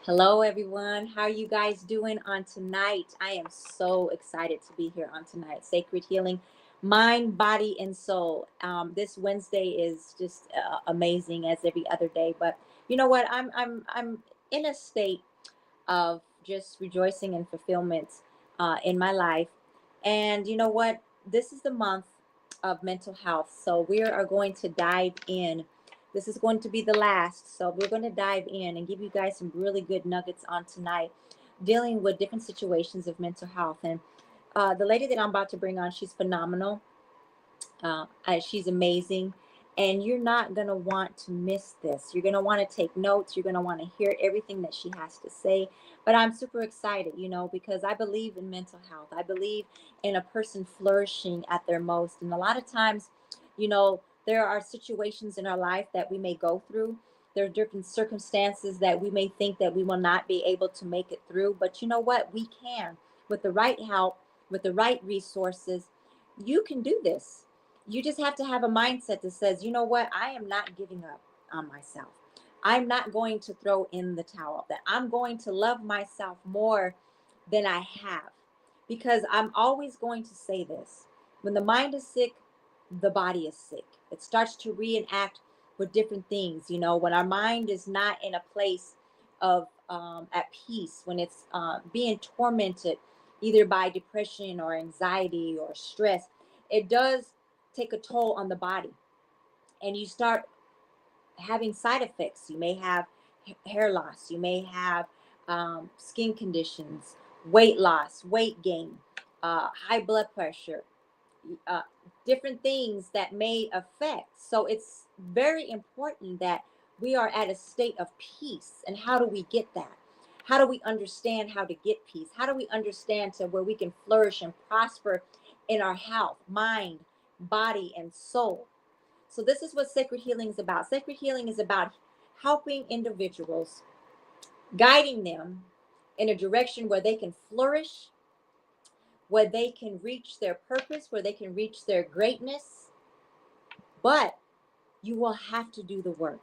Hello, everyone. How are you guys doing on tonight? I am so excited to be here on tonight. Sacred Healing, Mind, Body, and Soul. This Wednesday is just amazing as every other day. But you know what? I'm in a state of just rejoicing and fulfillment in my life. And you know what? This is the month of mental health. So we are going to dive in. This is going to be the last. So we're going to dive in and give you guys some really good nuggets on tonight, dealing with different situations of mental health. And the lady that I'm about to bring on, she's phenomenal. She's amazing. And you're not going to want to miss this. You're going to want to take notes. You're going to want to hear everything that she has to say. But I'm super excited, because I believe in mental health. I believe in a person flourishing at their most. And a lot of times, there are situations in our life that we may go through. There are different circumstances that we may think that we will not be able to make it through. But you know what? We can. With the right help, with the right resources, you can do this. You just have to have a mindset that says, you know what, I am not giving up on myself. I'm not going to throw in the towel, that I'm going to love myself more than I have. Because I'm always going to say this: when the mind is sick, the body is sick. It starts to reenact with different things. When our mind is not in a place of at peace, when it's being tormented either by depression or anxiety or stress, it does take a toll on the body, and you start having side effects. You may have hair loss, you may have skin conditions, weight loss, weight gain, high blood pressure, uh, different things that may affect. So it's very important that we are at a state of peace. And how do we get that? How do we understand how to get peace? How do we understand to where we can flourish and prosper in our health, mind, body, and soul? So this is what sacred healing is about. Sacred healing is about helping individuals, guiding them in a direction where they can flourish, where they can reach their purpose, where they can reach their greatness. But you will have to do the work.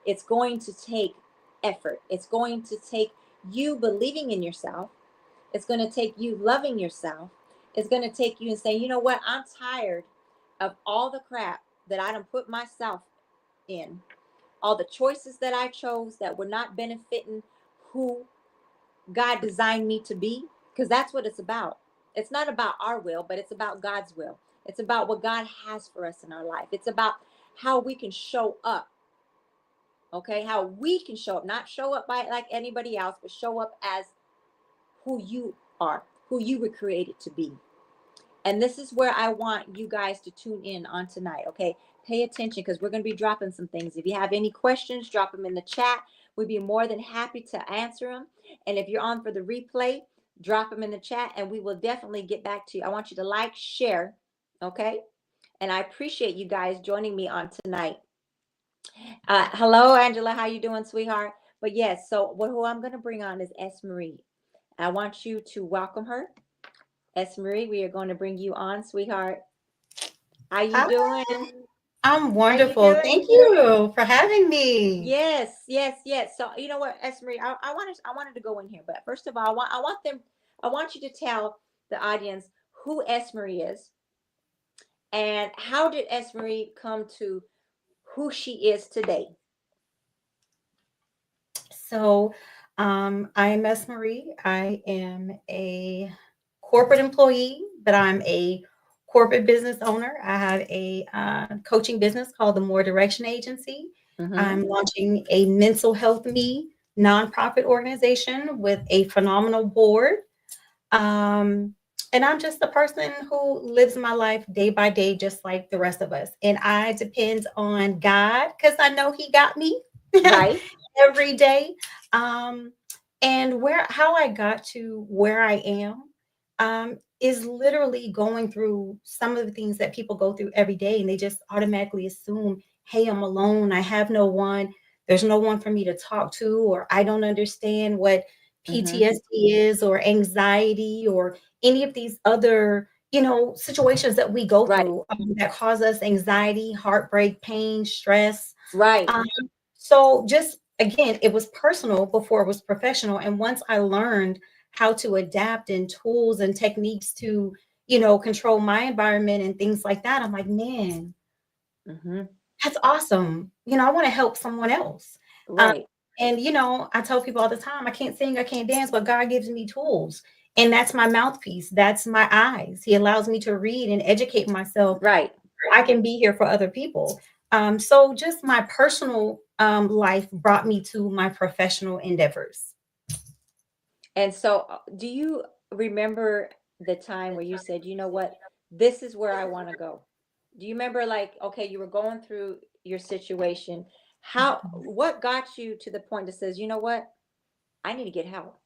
It's going to take effort. It's going to take you believing in yourself. It's going to take you loving yourself. It's going to take you and saying, you know what, I'm tired of all the crap that I done put myself in, all the choices that I chose that were not benefiting who God designed me to be, because that's what it's about. It's not about our will, but it's about God's will. It's about what God has for us in our life. It's about how we can show up. Okay, how we can show up, not show up by like anybody else, but show up as who you are, who you were created to be. And this is where I want you guys to tune in on tonight. Okay, pay attention, because we're going to be dropping some things. If you have any questions, drop them in the chat. We'd be more than happy to answer them. And if you're on for the replay, drop them in the chat and we will definitely get back to you. I want you to like, share. Okay, and I appreciate you guys joining me on tonight. Hello, Angela. How you doing, sweetheart? But yes, so who I'm going to bring on is S. Marie. I want you to welcome her. S. Marie, we are going to bring you on, sweetheart. How you Hi, doing? I'm How you wonderful. doing? Thank you for having me. Yes, yes, yes. So you know what, S. Marie, I wanted to go in here, but first of all, I want you to tell the audience who S. Marie is and how did S. Marie come to who she is today. So, I'm Miss Marie. I am a corporate employee, but I'm a corporate business owner. I have a coaching business called the More Direction Agency. Mm-hmm. I'm launching a mental health me nonprofit organization with a phenomenal board. Um, and I'm just a person who lives my life day by day, just like the rest of us. And I depend on God because I know He got me Right. every day. Um, and how I got to where I am is literally going through some of the things that people go through every day, and they just automatically assume, "Hey, I'm alone. I have no one. There's no one for me to talk to, or I don't understand what Mm-hmm. PTSD is, or anxiety, or any of these other." Situations that we go Right. through that cause us anxiety, heartbreak, pain, stress. Right. Um, so just again, it was personal before it was professional. And once I learned how to adapt and tools and techniques to, control my environment and things like that, I'm like, man, Mm-hmm. that's awesome. I want to help someone else. Um, Right. and I tell people all the time, I can't sing, I can't dance, but God gives me tools. And that's my mouthpiece. That's my eyes. He allows me to read and educate myself. Right. I can be here for other people. So just my personal life brought me to my professional endeavors. And so, do you remember the time where you said, you know what, this is where I want to go? Do you remember, like, okay, you were going through your situation? What got you to the point that says, you know what, I need to get help?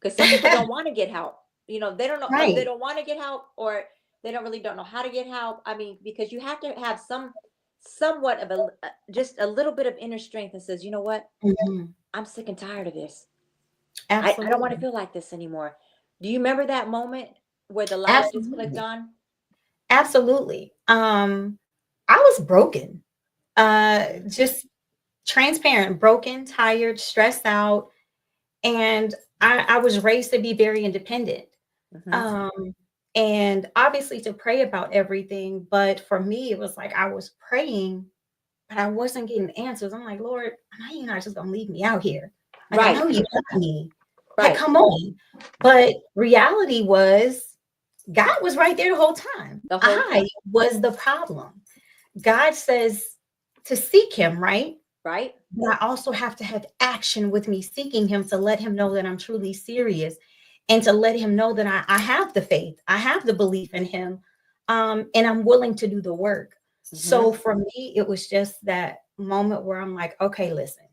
Because some people don't want to get help. They don't know, they Right. don't want to get help, or they don't know how to get help. I mean, because you have to have somewhat of just a little bit of inner strength that says, you know what, Mhm. I'm sick and tired of this. I don't want to Absolutely. feel like this anymore. Do you remember that moment where the light just clicked Absolutely. on? Absolutely. I was broken. Mhm. Just transparent, broken, tired, stressed out, and I was raised to be very independent. Mhm. Um, and obviously to pray about everything, but for me, it was like I was praying, but I wasn't getting answers. I'm like, Lord, I know you're not just gonna leave me out here. Like, I Right. know you got me. Like, Right. come on. But reality was God was right there the whole time. The whole I time. was the problem. God says to seek him, right? Right. But I also have to have action with me seeking him to let him know that I'm truly serious and to let him know that I have the faith, I have the belief in him, and I'm willing to do the work. Mhm. So for me, it was just that moment where I'm like, okay, listen,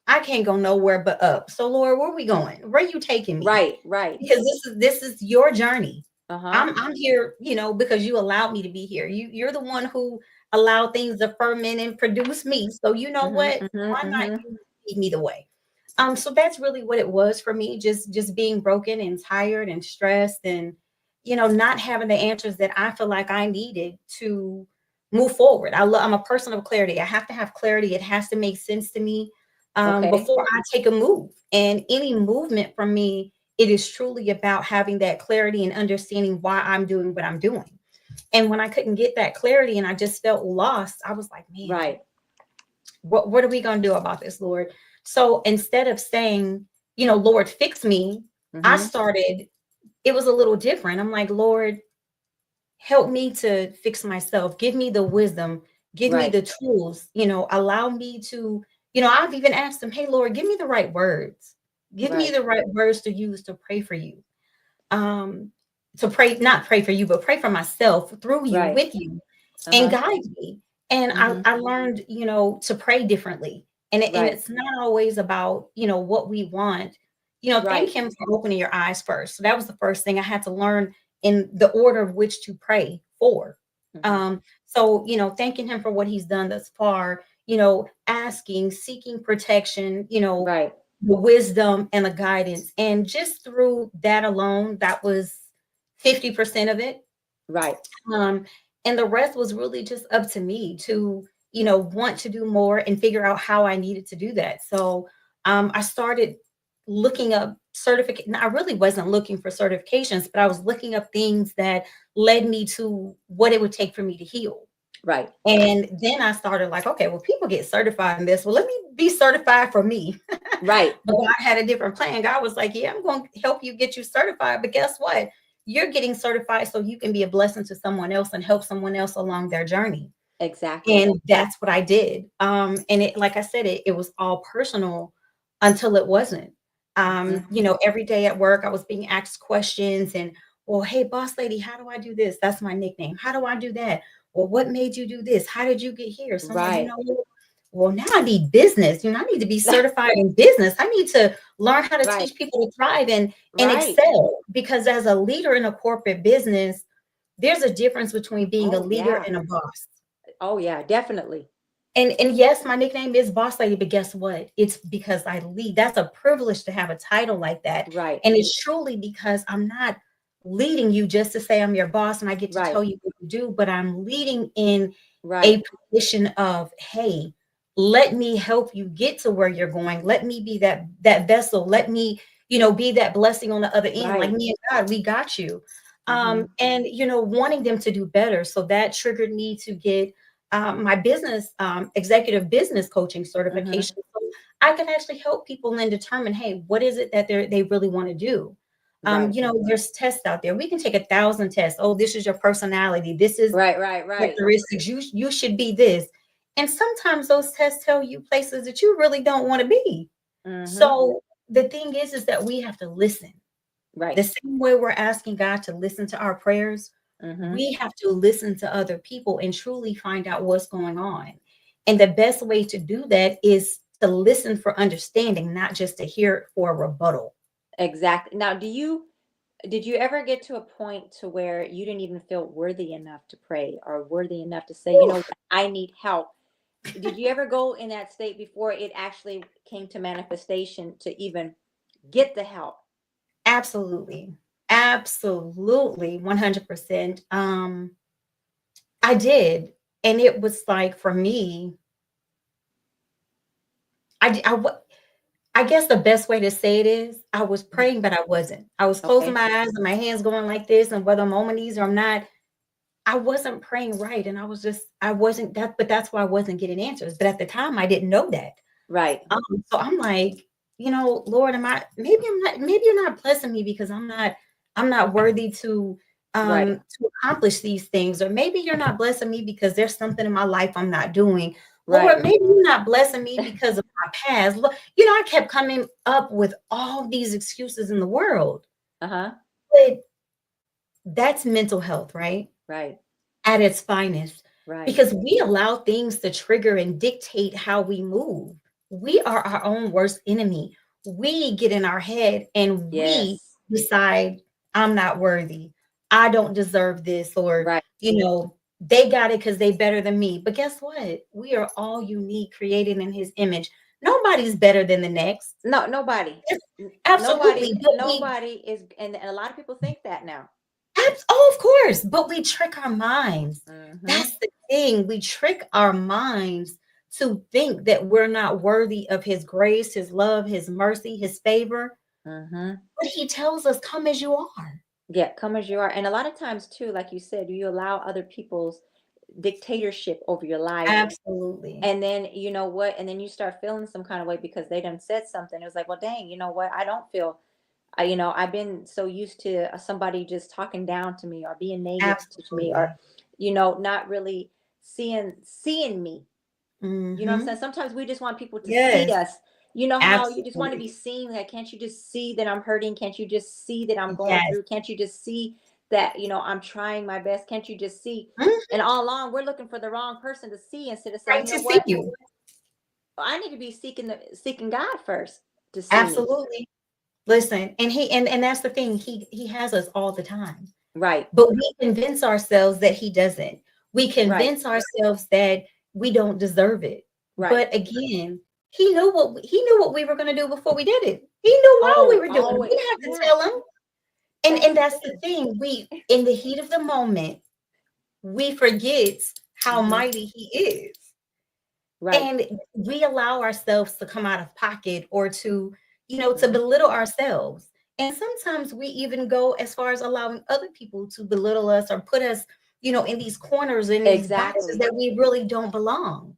I can't go nowhere but up. So Lord, where are we going? Where are you taking me? Right. Right. Because this is your journey. Uh-huh. I'm here, because you allowed me to be here. You're the one who allowed things to ferment and produce me. So you know Mhm. what? Mhm. Why not Mhm. you lead me the way? So that's really what it was for me, just being broken and tired and stressed and not having the answers that I feel like I needed to move forward. I'm a person of clarity. I have to have clarity. It has to make sense to me Okay. before I take a move. And any movement from me, it is truly about having that clarity and understanding why I'm doing what I'm doing. And when I couldn't get that clarity and I just felt lost, I was like, man, Right. what are we going to do about this, Lord? So instead of saying, Lord, fix me, I Mhm. started, it was a little different. I'm like, Lord, help me to fix myself. Give me the wisdom. Give me Right. the tools. Allow me to, I've even asked him, hey, Lord, give me the right words. Give me Right. the right words to use to pray for you. Um, to pray, not pray for you, but pray for myself through you, Right. with you, and Uh-huh. guide me. And I, Mhm. I learned, to pray differently. And Right. it's not always about, what we want. Thank Right. him for opening your eyes first. So that was the first thing I had to learn in the order of which to pray for. Mhm. So, thanking him for what he's done thus far, asking, seeking protection, Right. the wisdom and the guidance. And just through that alone, that was 50% of it. Right. Um, and the rest was really just up to me to, want to do more and figure out how I needed to do that. So I started looking up certificate. I really wasn't looking for certifications, but I was looking up things that led me to what it would take for me to heal. Right. And then I started like, okay, well, people get certified in this. Well, let me be certified for me. Right. But God had a different plan. God was like, yeah, I'm going to help you get you certified. But guess what? You're getting certified so you can be a blessing to someone else and help someone else along their journey. Exactly. And that's what I did. And it, like I said, it was all personal until it wasn't. Mhm. Every day at work, I was being asked questions and, well, hey, boss lady, how do I do this? That's my nickname. How do I do that? Well, what made you do this? How did you get here? So I'm like, Right. well, now I need business. I need to be certified in business. I need to learn how to Right. teach people to thrive and Right. excel. Because as a leader in a corporate business, there's a difference between being a Oh leader yeah. and a boss. Oh yeah, definitely. And yes, my nickname is boss lady, but guess what? It's because I lead. That's a privilege to have a title like that. Right. And it's truly because I'm not leading you just to say I'm your boss and I get to Right. tell you what to do, but I'm leading in Right. a position of, hey, let me help you get to where you're going. Let me be that vessel. Let me, be that blessing on the other end. Like Right. me and God, we got you. Mm-hmm. And wanting them to do better. So that triggered me to get my business executive business coaching Mm-hmm. certification. So I can actually help people and determine, hey, what is it that they really want to do? Right. There's tests out there. We can take 1,000 tests. Oh, this is your personality. This is Right. Right. Right. characteristics. You should be this. And sometimes those tests tell you places that you really don't want to be. Mm-hmm. So the thing is that we have to listen. Right. The same way we're asking God to listen to our prayers, Mm-hmm. we have to listen to other people and truly find out what's going on. And the best way to do that is to listen for understanding, not just to hear it for a rebuttal. Exactly. Now, did you ever get to a point to where you didn't even feel worthy enough to pray or worthy enough to say, you know Oof, what, I need help? Did you ever go in that state before it actually came to manifestation to even get the help? absolutely. Absolutely. 100%. I did. And it was like for me, I, d- I, wa- I guess the best way to say it is I was Mhm. praying, but I wasn't. I was closing Okay. my eyes and my hands going like this, and whether I'm on my knees or I'm not, I wasn't praying right. And I wasn't that, but that's why I wasn't getting answers. But at the time, I didn't know that. Right. So I'm like, Lord, maybe you're not blessing me because I'm not worthy Right. to accomplish these things, or maybe you're not blessing me because there's something in my life I'm not doing. Right. Lord, maybe you're not blessing me because of my past. Look, I kept coming up with all these excuses in the world. Uh-huh. But that's mental health, right? Right. At its finest, Right. because we allow things to trigger and dictate how we move. We are our own worst enemy. We get in our head and we Yes. decide, I'm not worthy. I don't deserve this, or, Right. they got it because they better than me. But guess what? We are all unique, created in his image. Nobody's better than the next. No, nobody. Yes, Nobody, absolutely. But we nobody is, and a lot of people think that now. Of course, but we trick our minds. Mm-hmm. That's the thing. We trick our minds to think that we're not worthy of his grace, his love, his mercy, his favor. Mm-hmm. But he tells us, come as you are. Yeah, come as you are. And a lot of times too, like you said, you allow other people's dictatorship over your life. Absolutely. And then you know what? And then you start feeling some kind of way because they done said something. It was like, well, dang, you know what? I don't feel I've been so used to somebody just talking down to me or being negative to me or, Absolutely. not really seeing me. You know what I'm Hmm. saying? Sometimes we just want people to see Yes, us. You know how you just want to absolutely. be seen? Like, can't you just see that I'm hurting? Can't you just see that I'm going Yes. through? Can't you just see that, I'm trying my best? Can't you just see? Mhm. And all along, we're looking for the wrong person to see instead of saying, Right, you know to see what? you. I need to be seeking God first to see me. Absolutely. Listen, and that's the thing. He has us all the time. Right, But we convince ourselves that he doesn't. We right, convince ourselves that we don't deserve it. right. But again, he knew what we were going to do before we did it. He knew while we Oh, were doing it. We always. didn't have to Yeah, tell him. And that's the that's the thing. thing. We in the heat of the moment, we forget how Hmm. mighty he is. Right. And we allow ourselves to come out of pocket, or to Hmm. belittle ourselves. And sometimes we even go as far as allowing other people to belittle us or put us, in these corners, in these boxes Exactly. that we really don't belong.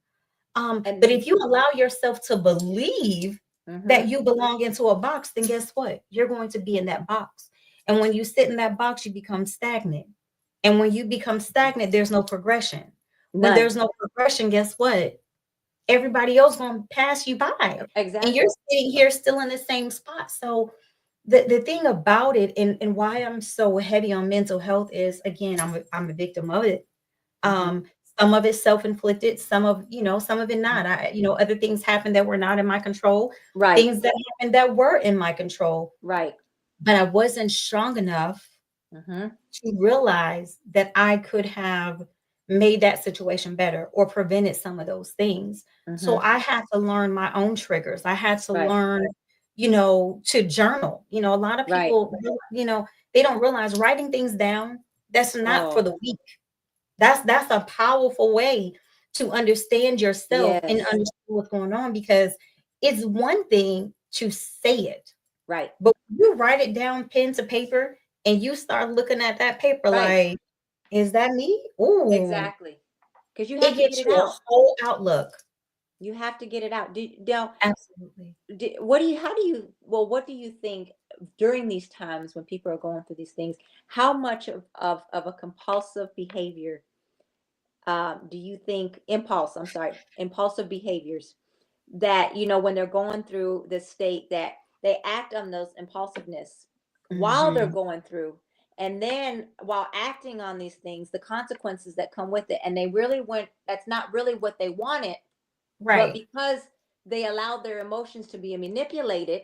But And if you allow yourself to believe hmm. that you belong into a box, then guess what? You're going to be in that box. And when you sit in that box, you become stagnant. And when you become stagnant, there's no progression. When None. there's no progression, guess what? Everybody else gonna pass you by, and you're Exactly. sitting here still in the same spot. So the thing about it, and why I'm so heavy on mental health is, again, I'm a victim of it. Hmm. Um, some of it self-inflicted, some of it not. Other things happened that were not in my control, Right. things that happened that were in my control, Right. but I wasn't strong enough Hmm. to realize that I could have made that situation better or prevented some of those things. So Hmm. I had to learn my own triggers. I had to Right. learn, to journal. A lot of Right. people, they don't realize writing things down, that's not for Oh, the weak. That's a powerful way to understand yourself and Yes. understand what's going on, because it's one thing to say it, Right. but when you write it down pen to paper and you start looking at that paper Right. like, is that me? Ooh, Exactly. Because you it have to get gives it you a out. whole outlook. You have to get it out. Now, Absolutely. what do you, how do you, well, what do you think during these times when people are going through these things, how much of a compulsive behavior do you think, I'm sorry, impulsive behaviors that, when they're going through this state, that they act on those impulsiveness while they're Mhm. going through, and then while acting on these things, the consequences that come with it, and they really went, that's not really what they wanted, but Right. because they allowed their emotions to be manipulated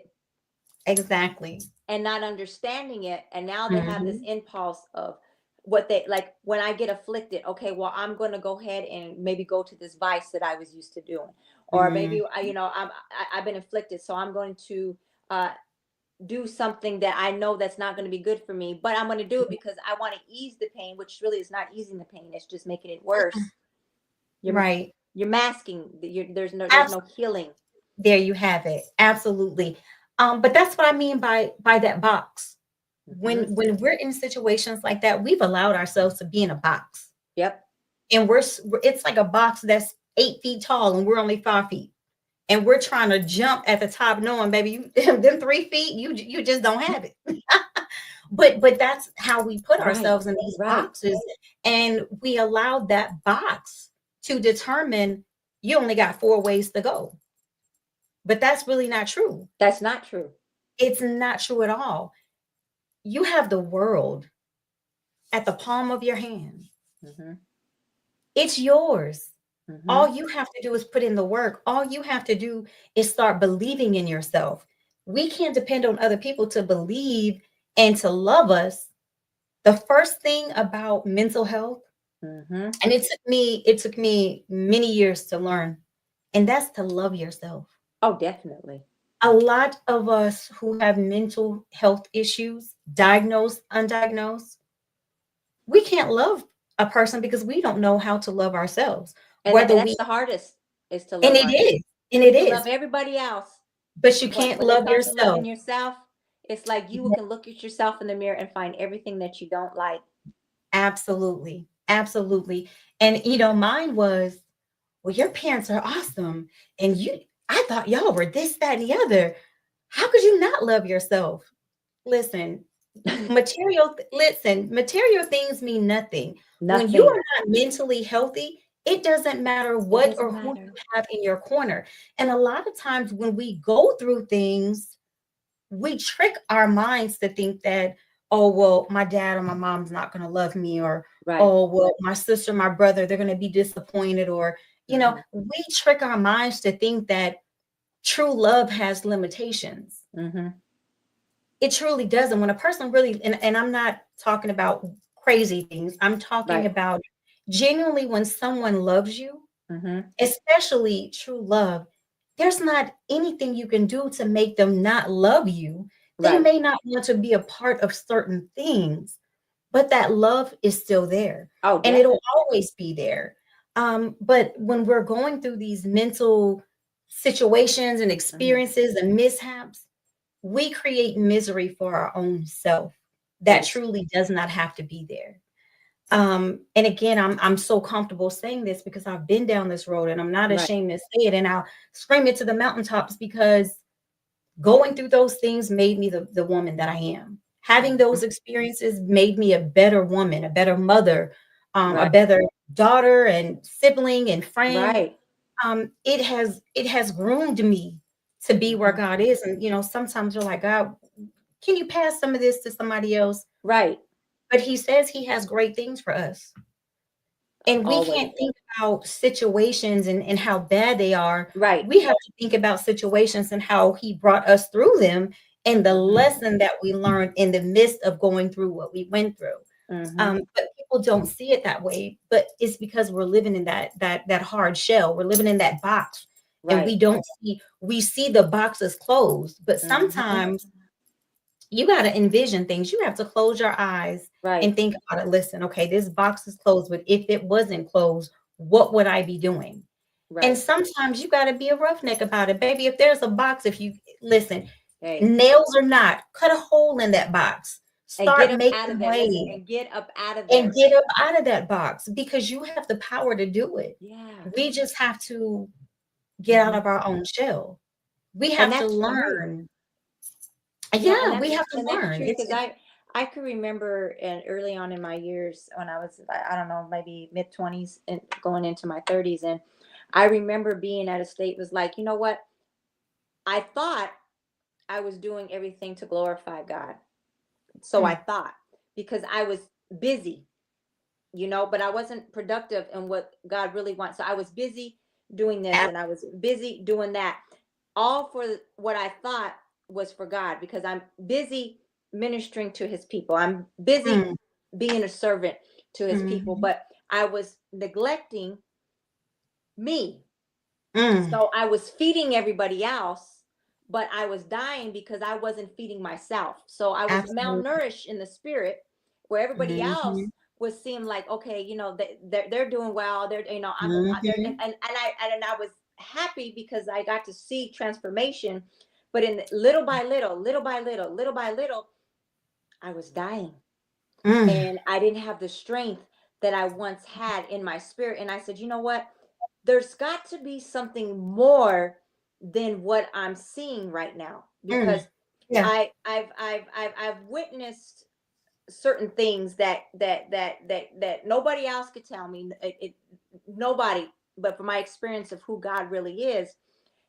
Exactly. and not understanding it, and now they have this Mhm. impulse of what they like. When I get afflicted, okay, well, I'm going to go ahead and maybe go to this vice that I was used to doing, or maybe Mm. I've been afflicted, so I'm going to uh do something that I know that's not going to be good for me, but I'm going to do it because I want to ease the pain, which really is not easing the pain, it's just making it worse. you're Right. you're masking, there's no healing. There you have it. Absolutely. But that's what I mean by that box. Hmm. When we're in situations like that, we've allowed ourselves to be in a box, Yep. and it's like a box that's 8 feet tall, and we're only 5 feet, and we're trying to jump at the top, knowing, baby, you them 3 feet, you just don't have it. But that's how we put Right. ourselves in these Right. boxes, and we allowed that box to determine you only got 4 ways to go. But that's really not true. That's not true. It's not true at all. You have the world at the palm of your hand. Hmm. It's yours. Hmm. All you have to do is put in the work. All you have to do is start believing in yourself. We can't depend on other people to believe and to love us. The first thing about mental health, Hmm. and it took me many years to learn, and that's to love yourself. Oh, definitely. A lot of us who have mental health issues, diagnosed, undiagnosed, we can't love a person because we don't know how to love ourselves. And Whether that's we, the hardest, is to and love it ourselves. is, and it You can love is, everybody else, but you but can't when it love comes to yourself. loving yourself, it's like you Yeah, can look at yourself in the mirror and find everything that you don't like. absolutely, absolutely. And mine was, well, your parents are awesome, and I thought y'all were this, that, and the other. How could you not love yourself? Listen, material things mean nothing. When you Nothing. are not mentally healthy, it doesn't matter It what or doesn't who you matter. have in your corner. And a lot of times when we go through things, we trick our minds to think that, oh, well, my dad or my mom's not going to love me, or, Right. oh, well, my sister, my brother, they're going to be disappointed, or, Hmm. we trick our minds to think that true love has limitations. Hmm. It truly doesn't. When a person really, and I'm not talking about crazy things, I'm talking Right. about genuinely when someone loves you, Hmm. especially true love, there's not anything you can do to make them not love you. They Right. may not want to be a part of certain things, but that love is still there, Oh, and it'll definitely. always be there. But when we're going through these mental situations and Hmm. experiences and mishaps, we create misery for our own self that Yes. truly does not have to be there. And again, I'm so comfortable saying this because I've been down this road, and I'm not Right. ashamed to say it, and I'll scream it to the mountaintops, because going through those things made me the woman that I am. Having Hmm. those experiences made me a better woman, a better mother, a Right. better daughter and sibling and friend. Right. It has groomed me to be where Hmm. God is. And sometimes you're like, God, can you pass some of this to somebody else? Right. But He says He has great things for us. And we Always. can't think about situations and how bad they are. Right. We have to think about situations and how He brought us through them, and the Hmm. lesson that we learned in the midst of going through what we went through. Hmm. But people don't see it that way. But it's because we're living in that hard shell. We're living in that box, and Right. we see the box is closed. But Hmm. sometimes you got to envision things. You have to close your eyes Right. and think about it. Listen, okay, this box is closed, but if it wasn't closed, what would I be doing? And Right. sometimes you got to be a roughneck about it, baby. If there's a box, if you listen, Hey, nails or not, cut a hole in that box. and get Start up out of making there. Listen, way and get up out of and there. get up out of that box because you have the power to do it. Yeah. We just have to get out Hmm. of our own shell. We And have to that's true. learn. Yeah, Yeah, we have to and that's learn. true because It's I could remember in early on in my years when I was I don't know, maybe mid 20s and going into my 30s, and I remember being at a state was like, you know what? I thought I was doing everything to glorify God. So I mm, thought because I was busy, but I wasn't productive in what God really wants. So I was busy doing this ab- and I was busy doing that, all for what I thought was for God because I'm busy ministering to his people. I'm busy mm, being a servant to his people, mhm, but I was neglecting me. mm. So I was feeding everybody else, but I was dying because I wasn't feeding myself. So I was Absolutely. malnourished in the spirit, where everybody else Mhm, was seeing like, okay, they're doing well. They're, I'm there, mhm, and I was happy because I got to see transformation. But in little by little, little by little, little by little, I was dying, mm, and I didn't have the strength that I once had in my spirit. And I said, you know what? There's got to be something more than what I'm seeing right now mm. because Yeah, I've witnessed certain things that nobody else could tell me. Nobody, but from my experience of who God really is,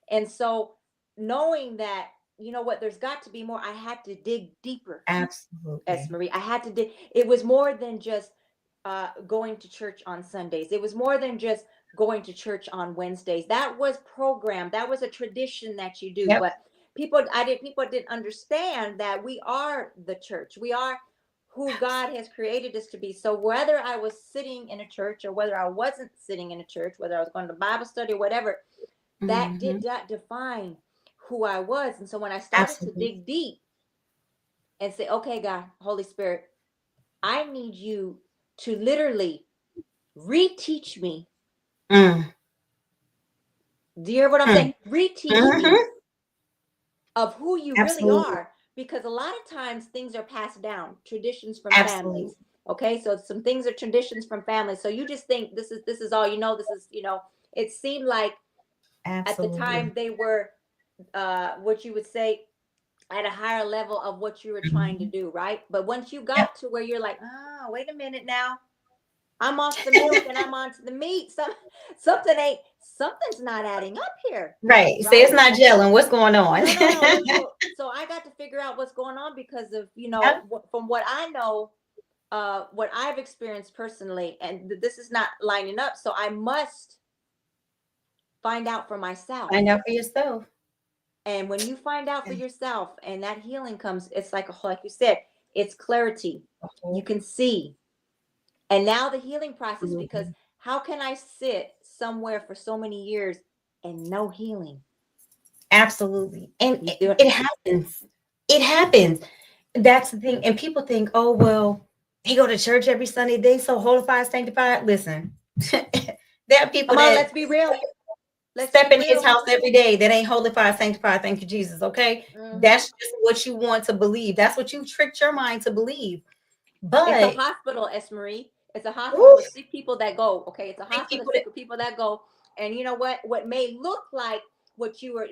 and so knowing that, you know what, there's got to be more. I had to dig deeper, S. absolutely. Marie. I had to dig. It was more than just going to church on Sundays. It was more than just going to church on Wednesdays. That was programmed. That was a tradition that you do. Yep. But people didn't understand that we are the church. We are who God has created us to be. So whether I was sitting in a church or whether I wasn't sitting in a church, whether I was going to Bible study or whatever, that Mhm. did not define who I was. And so when I started to Absolutely. dig deep and say, okay, God, Holy Spirit, I need you to literally reteach me. Mm, Do you hear what I'm saying? mm. Reteach me Mhm. of who you really Absolutely. are. Because a lot of times things are passed down, traditions from families. Absolutely. Okay. So some things are traditions from families. So you just think this is all you know. It seemed like at the Absolutely. time they were what you would say at a higher level of what you were trying to Mhm. do, right? But once you Yep. got to where you're like, wait a minute now, I'm off the milk and I'm onto the meat. Something's not adding up here, Right. Say right? it's not gelling. What's going on? No, no, no. So I got to figure out what's going on because of Yep. from what I know, what I've experienced personally, and this is not lining up. So I must find out for myself. Find out for yourself. And when you find out for yourself, and that healing comes, it's like you said, it's clarity. You Mhm. can see. And now the healing process, because Absolutely. how can I sit somewhere for so many years and no healing? Absolutely. And You it, do it. it happens. It happens. That's the thing. And people think, oh, well, they go to church every Sunday. They so holified, sanctified. Listen, there are people Come on, that let's be real. Let's step be in his real. house every day that ain't holified, sanctified. Thank you, Jesus. Okay. Hmm. That's just what you want to believe. That's what you tricked your mind to believe. It's a But, hospital, Marie. It's a hospital woo, with sick people that go. Okay, it's a think hospital people of that, sick people that go. And you know what? What may look like you're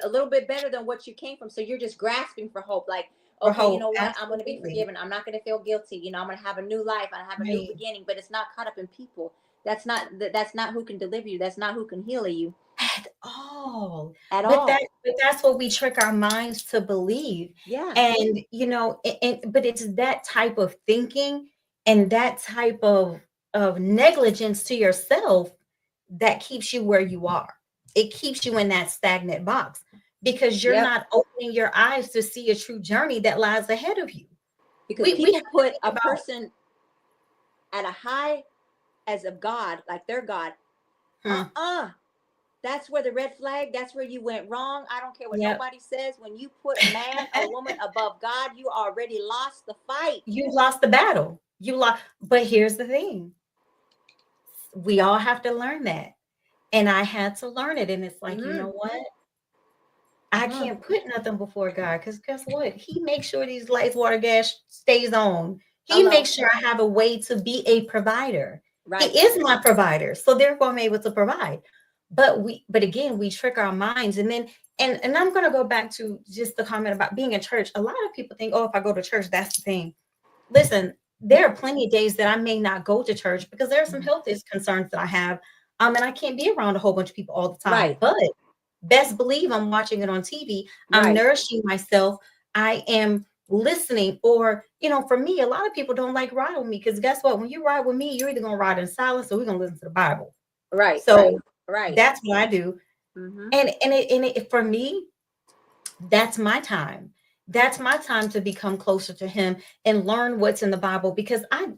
a little bit better than what you came from. So you're just grasping for hope. Like, for okay, you hope. know what? I'm going to be Absolutely. forgiven. I'm not going to feel guilty. I'm going to have a new life. I have a new Right. beginning. But it's not caught up in people. That's not who can deliver you. That's not who can heal you At all. at But all. that's what we trick our minds to believe. Yeah, And but it's that type of thinking and that type of negligence to yourself that keeps you where you are. It keeps you in that stagnant box because you're yep. not opening your eyes to see a true journey that lies ahead of you. Because We have people to put think a about, person at a high as of God, like their God. hmm, That's where the red flag, that's where you went wrong. I don't care what yep, nobody says. When you put man or woman above God, you already lost the fight. you lost the battle. You lost, but here's the thing. we all have to learn that. And I had to learn it. And it's like, you Mm-hmm. know what? I Mm-hmm. can't put nothing before God because guess what? He makes sure these lights, water, gas stays on. He Hello. makes sure I have a way to be a provider. He Right. is my provider. So therefore I'm able to provide. But again, we trick our minds. And then and I'm gonna go back to just the comment about being in church. A lot of people think, oh, if I go to church, that's the thing. Listen, there are plenty of days that I may not go to church because there are some Mhm. health concerns that I have. And I can't be around a whole bunch of people all the time. Right. But best believe I'm watching it on TV. I'm Right. nourishing myself. I am listening. Or, for me, a lot of people don't like ride with me because guess what? When you ride with me, you're either gonna ride in silence or we're gonna listen to the Bible. Right. Right. So Right. that's what I do. Mm-hmm. And for me, that's my time. That's my time to become closer to him and learn what's in the Bible because I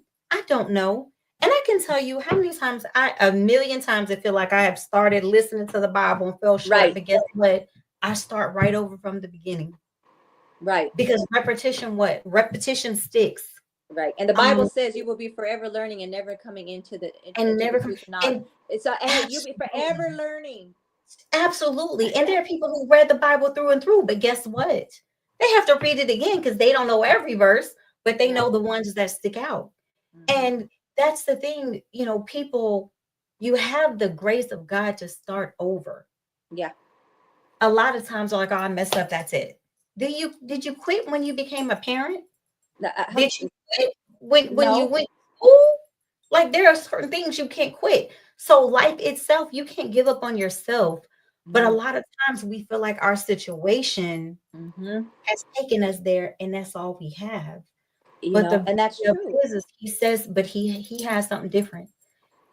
don't know. And I can tell you how many times a million times I feel like I have started listening to the Bible and fell short. Right. But guess what? I start right over from the beginning Right. because repetition sticks. Right. And the Bible Um says you will be forever learning and never coming and into the never come truth of knowledge. and It's hey, you'll be forever absolutely. learning. Absolutely. And there are people who read the Bible through and through, but guess what? They have to read it again because they don't know every verse, but they Right. know the ones that stick out. Mm-hmm. And that's the thing, people, you have the grace of God to start over. Yeah. A lot of times, are like, oh, I messed up. That's it. Did you quit when you became a parent? Did you quit when you No. went to school? Like there are certain things you can't quit. So life itself, you can't give up on yourself. But a Mm-hmm. lot of times we feel like our situation Mm-hmm. has taken us there and that's all we have. But the And that's beauty of true. his is he says, but he has something different.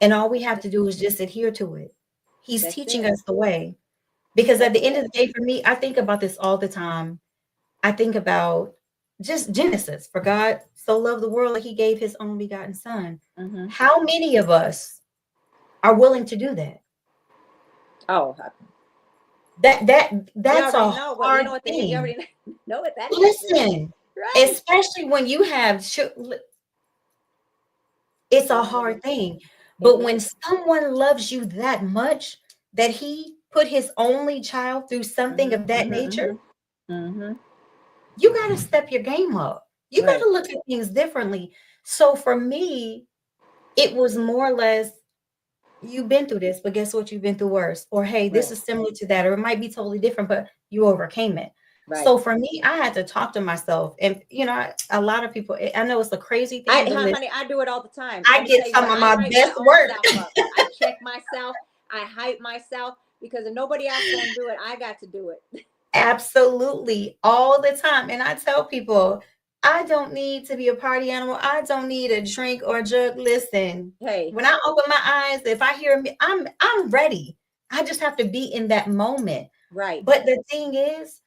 And all we have to do is just adhere to it. He's That's teaching it. us the way. Because at That's the end it. of the day, for me, I think about this all the time. I think about just Genesis. For God so loved the world that he gave his only begotten son. Mm-hmm. How many of us are willing to do that? Oh, we That's already a know what you hard know. What the you thing. already know what that takes. Listen, Right. especially when you have it's a Mm-hmm. hard thing. It But when is. someone loves you that much that he put his only child through something Mm-hmm. of that nature, Mm-hmm. Mm-hmm. you got to step your game up. You got Right. to look at things differently. So for me, it was more or less, you've been through this, but guess what? You've been through worse. Or hey, this Right. is similar to that, or it might be totally different, but you overcame it. Right. So for me, I had to talk to myself. And a lot of people, I know it's a crazy thing, but listen, Honey, I do it all the time. I Let me get tell you some what. of I my hype my best own work. self up. I check myself. I hype myself because if nobody else gonna do it, I got to do it. Absolutely, all the time. And I tell people, I don't need to be a party animal. I don't need a drink or a drug. Listen, Hey. when I open my eyes, if I hear me, I'm ready. I just have to be in that moment. Right. But the thing is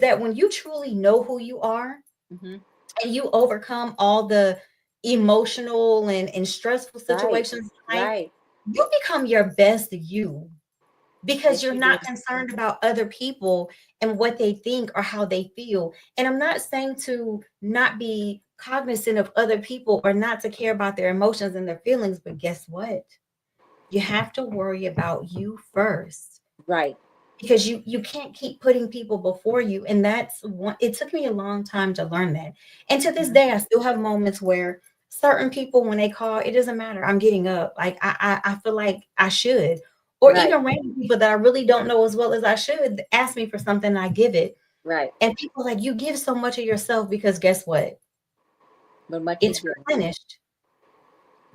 that when you truly know who you are Mm-hmm. and you overcome all the emotional and stressful Right. situations in life, Right. you become your best you because Yes, you're you do. not concerned about other people and what they think or how they feel. And I'm not saying to not be cognizant of other people or not to care about their emotions and their feelings, but guess what? You have to worry about you first Right. because you can't keep putting people before you. And that's one, it took me a long time to learn that. And to this Mhm. day, I still have moments where certain people, when they call, it doesn't matter. I'm getting up. Like I feel like I should. Or Right. even random people that I really don't know as well as I should ask me for something, I give it. Right. And people like, you give so much of yourself because guess what? But much is It's given. replenished.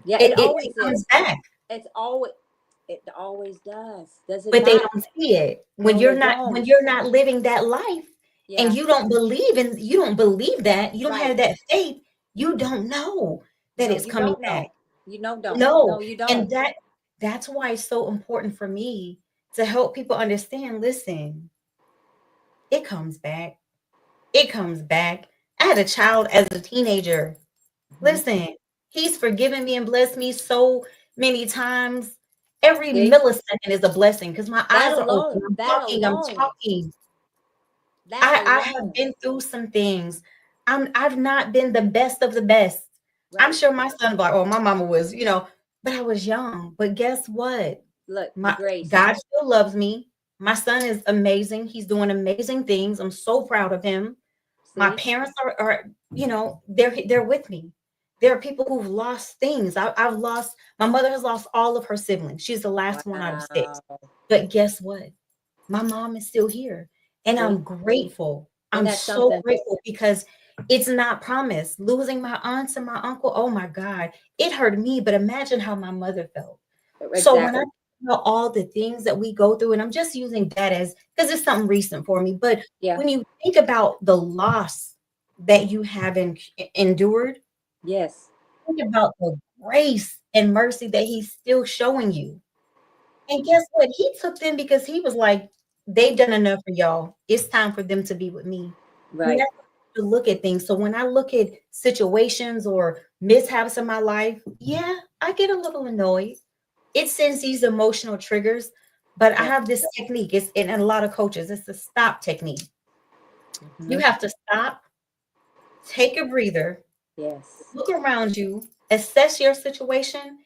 Yeah, it It always comes is. back. It's always it always does. Does it But they not? don't see it. No, they don't. When you're not living that life and Yeah. you don't believe that, you don't Right. have that faith, you don't know that No, it's you coming don't back. know. You know don't. No. No, you And don't. that's why it's so important for me to help people understand, listen, it comes back. It comes back. I had a child as a teenager. Hmm. Listen, he's forgiven me and blessed me so many times. Every See? millisecond is a blessing because my That eyes are open. alone. I'm That talking. I'm alone. talking. That I have alone. been through some things. I've not been the best of the best. I'm Right. sure my son like, oh, my mama was, but I was young. But guess what? Look, the My grace. God still loves me. My son is amazing. He's doing amazing things. I'm so proud of him. My See? parents are they're with me. There are people who've lost things. I've lost, my mother has lost all of her siblings. She's the last one out of six. Wow. But guess what? My mom is still here. And See? I'm grateful. Isn't I'm that so something? grateful because it's not promised. Losing my aunts and my uncle, oh my God, it hurt me. But imagine how my mother felt. So when I Exactly. think about all the things that we go through, and I'm just using that as because it's something recent for me, but Yeah. when you think about the loss that you have endured, Yes. think about the grace and mercy that he's still showing you. And guess what? He took them because he was like, they've done enough for y'all. It's time for them to be with me. And Right. that's how to look at things. So when I look at situations or mishaps in my life, yeah, I get a little annoyed. It sends these emotional triggers, but I Yeah. have this technique. It's in a lot of coaches, it's the stop technique. You Hmm. have to stop, take a breather, Yes. look around you, assess your situation,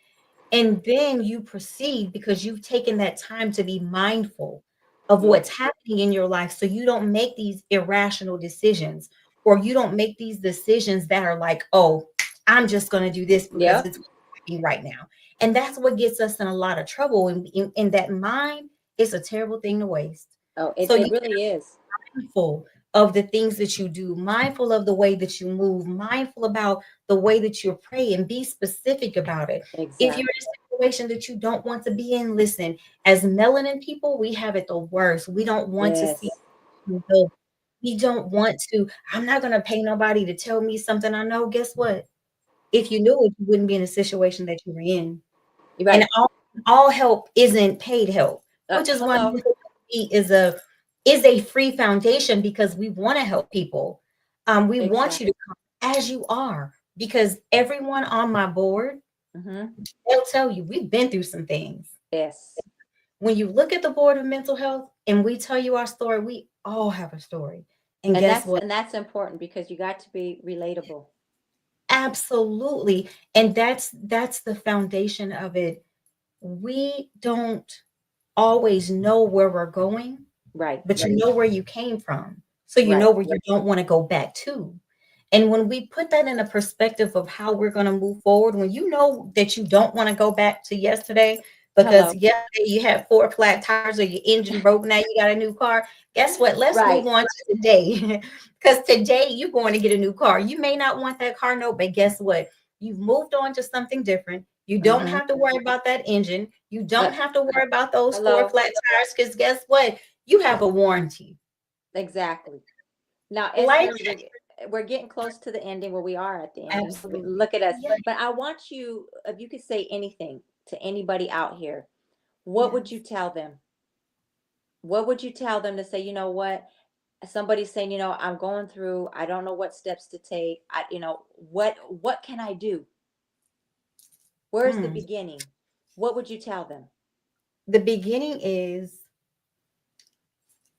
and then you proceed because you've taken that time to be mindful of Yes. what's happening in your life so you don't make these irrational decisions or you don't make these decisions that are like, oh, I'm just going to do this because Yep. it's happening right now. And that's what gets us in a lot of trouble. And in that mind, it's a terrible thing to waste. Oh, So you it really is. mindful of the things that you do, mindful of the way that you move, mindful about the way that you pray, and be specific about it. If you're Exactly. in a situation that you don't want to be in, listen, as melanin people, we have it the worst. We don't want to see Yes. people. We don't want to. I'm not going to pay nobody to tell me something I know. Guess what? If you knew it, you wouldn't be in a situation that you were in. You're And right. all help isn't paid help, which is why Hello. mental health is a free foundation because we want to help people. We want you Exactly. to come as you are because everyone on my board, Hmm. they'll tell you we've been through some things. Yes. When you look at the board of mental health and we tell you our story, we all have a story. And guess what? And that's important because you got to be relatable. Absolutely. And that's the foundation of it. We don't always know where we're going, Right. but you know where you came from. So you Right. know where you don't want to go back to. And when we put that in a perspective of how we're going to move forward, when you know that you don't want to go back to yesterday because Hello. yesterday you had four flat tires or your engine broke, now you got a new car. Guess what? Let's move Right. on to today. Because today you're going to get a new car. You may not want that car note, but guess what? You've moved on to something different. You don't Hmm. have to worry about that engine. You Uh, don't have to worry about those four hello. flat tires because guess what? You have a warranty. Exactly. Now, Life, Esmer, we're getting close to the ending. Well, we are at the ending. absolutely. Look at us. Yeah, But I want you, if you could say anything to anybody out here, what would you yes. tell them? What would you tell them to say, you know what? Somebody's saying, I'm going through, I don't know what steps to take. What can I do? Where's the Mm. beginning? What would you tell them? The beginning is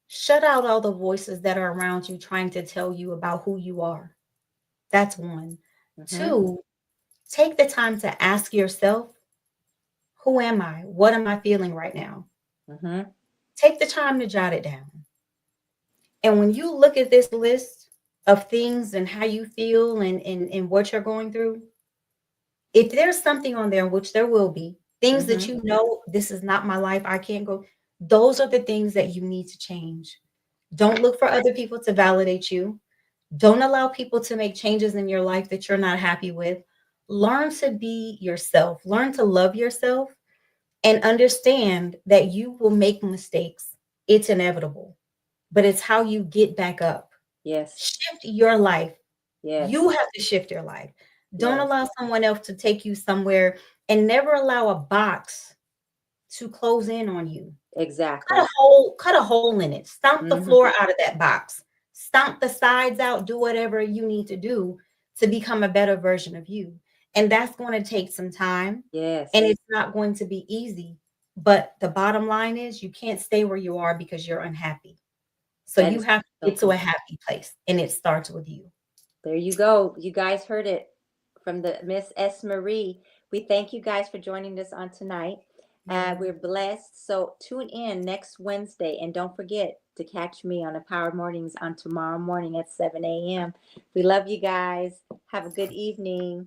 shut out all the voices that are around you trying to tell you about who you are. That's one. Mm-hmm. Two, take the time to ask yourself, who am I? What am I feeling right now? Mm-hmm. Take the time to jot it down. And when you look at this list of things and how you feel and what you're going through, if there's something on there, which there will be, things that Mm-hmm. you know, this is not my life, I can't go, those are the things that you need to change. Don't look for other people to validate you. Don't allow people to make changes in your life that you're not happy with. Learn to be yourself, learn to love yourself, and understand that you will make mistakes. It's inevitable, but it's how you get back up. Yes. Shift your life. You Yes. have to shift your life. Don't Yes. allow someone else to take you somewhere and never allow a box to close in on you. Exactly. Cut a hole in it. Stomp the Mm-hmm. floor out of that box. Stomp the sides out. Do whatever you need to do to become a better version of you. And that's going to take some time and Yes. it's not going to be easy. But the bottom line is you can't stay where you are because you're unhappy. So That you is have to get to something. a happy place and it starts with you. There you go. You guys heard it from the Miss S. Marie. We thank you guys for joining us on tonight. Yeah. We're blessed. So tune in next Wednesday. And don't forget to catch me on the Power Mornings on tomorrow morning at 7 a.m. We love you guys. Have a good evening.